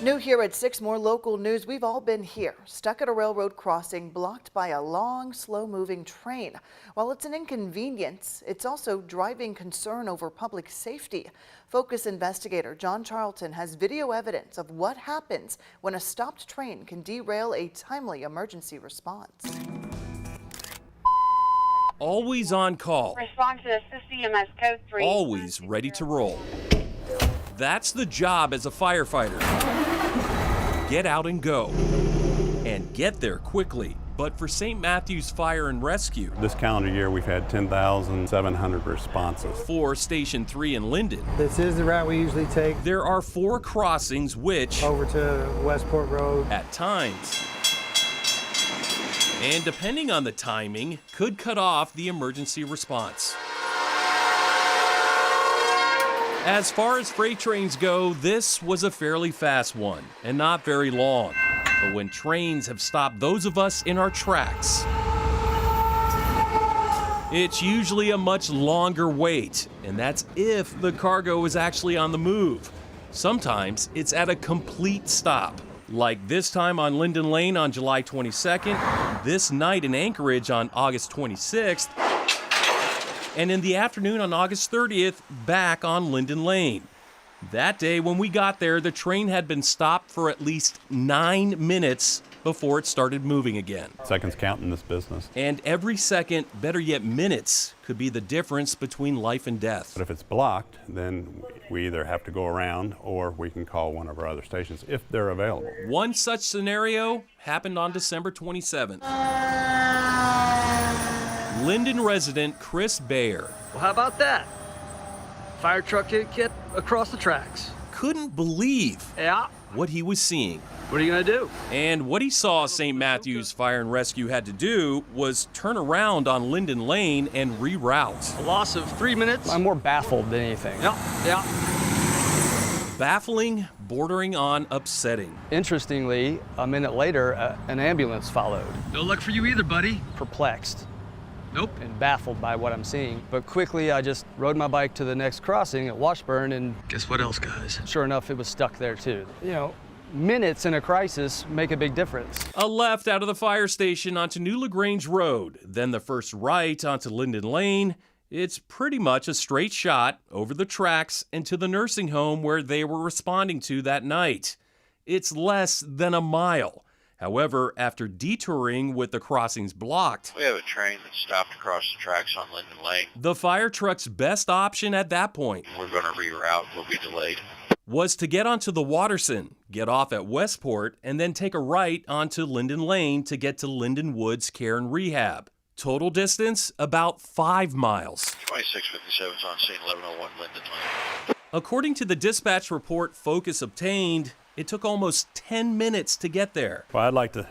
New here at 6, more local news. We've all been here, stuck at a railroad crossing, blocked by a long, slow-moving train. While it's an inconvenience, it's also driving concern over public safety. Focus investigator John Charlton has video evidence of what happens when a stopped train can derail a timely emergency response. Always on call. Respond to CMS code 3. Always ready to roll. That's the job as a firefighter. Get out and go. And get there quickly. But for St. Matthew's Fire and Rescue, this calendar year we've had 10,700 responses. For Station 3 in Lyndon, this is the route we usually take. There are 4 crossings which, over to Westport Road, at times, and depending on the timing, could cut off the emergency response. As far as freight trains go, this was a fairly fast one, and not very long. But when trains have stopped those of us in our tracks, it's usually a much longer wait, and that's if the cargo is actually on the move. Sometimes it's at a complete stop, like this time on Lyndon Lane on July 22nd, this night in Anchorage on August 26th, and in the afternoon on August 30th, back on Lyndon Lane. That day when we got there, the train had been stopped for at least 9 minutes before it started moving again. Seconds count in this business. And every second, better yet minutes, could be the difference between life and death. But if it's blocked, then we either have to go around or we can call one of our other stations if they're available. One such scenario happened on December 27th. Lyndon resident Chris Bayer. Well, how about that? Fire truck hit across the tracks. Couldn't believe Yeah. what he was seeing. What are you gonna do? And what he saw St. Matthew's Fire and Rescue had to do was turn around on Lyndon Lane and reroute. A loss of 3 minutes. I'm more baffled than anything. Yeah. Baffling, bordering on upsetting. Interestingly, a minute later, an ambulance followed. No luck for you either, buddy. Perplexed Nope. and baffled by what I'm seeing. But quickly, I just rode my bike to the next crossing at Washburn, and Guess what else, guys? sure enough, it was stuck there too. You know, minutes in a crisis make a big difference. A left out of the fire station onto New LaGrange Road, then the first right onto Lyndon Lane. It's pretty much a straight shot over the tracks and to the nursing home where they were responding to that night. It's less than a mile. However, after detouring with the crossings blocked, we have a train that stopped across the tracks on Lyndon Lane. the fire truck's best option at that point We're going to reroute. We'll be delayed. was to get onto the Watterson, get off at Westport, and then take a right onto Lyndon Lane to get to Lyndon Woods Care and Rehab. Total distance, about 5 miles. 2657 is on scene, 1101 Lyndon Lane. According to the dispatch report Focus obtained, it took almost 10 minutes to get there. Well, I'd like to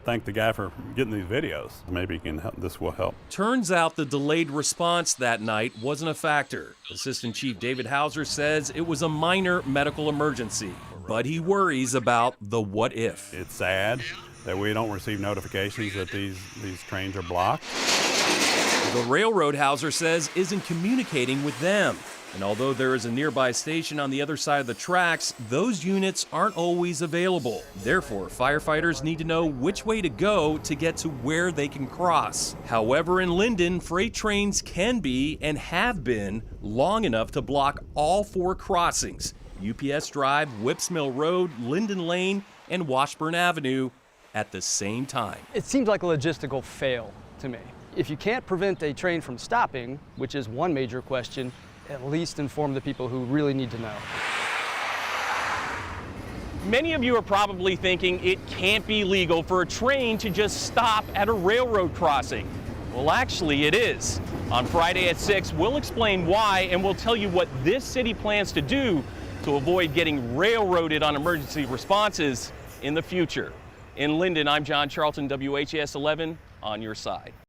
thank the guy for getting these videos. Maybe he can help, this will help. Turns out the delayed response that night wasn't a factor. Assistant Chief David Hauser says it was a minor medical emergency, but he worries about the what if. It's sad that we don't receive notifications that these trains are blocked. The railroad, Hauser says, isn't communicating with them. And although there is a nearby station on the other side of the tracks, those units aren't always available. Therefore, firefighters need to know which way to go to get to where they can cross. However, in Lyndon, freight trains can be and have been long enough to block all 4 crossings: UPS Drive, Whips Mill Road, Lyndon Lane, and Washburn Avenue at the same time. It seems like a logistical fail to me. If you can't prevent a train from stopping, which is one major question, at least inform the people who really need to know. Many of you are probably thinking it can't be legal for a train to just stop at a railroad crossing. Well, actually it is. On Friday at 6, we'll explain why, and we'll tell you what this city plans to do to avoid getting railroaded on emergency responses in the future. In Lyndon, I'm John Charlton, WHAS 11, on your side.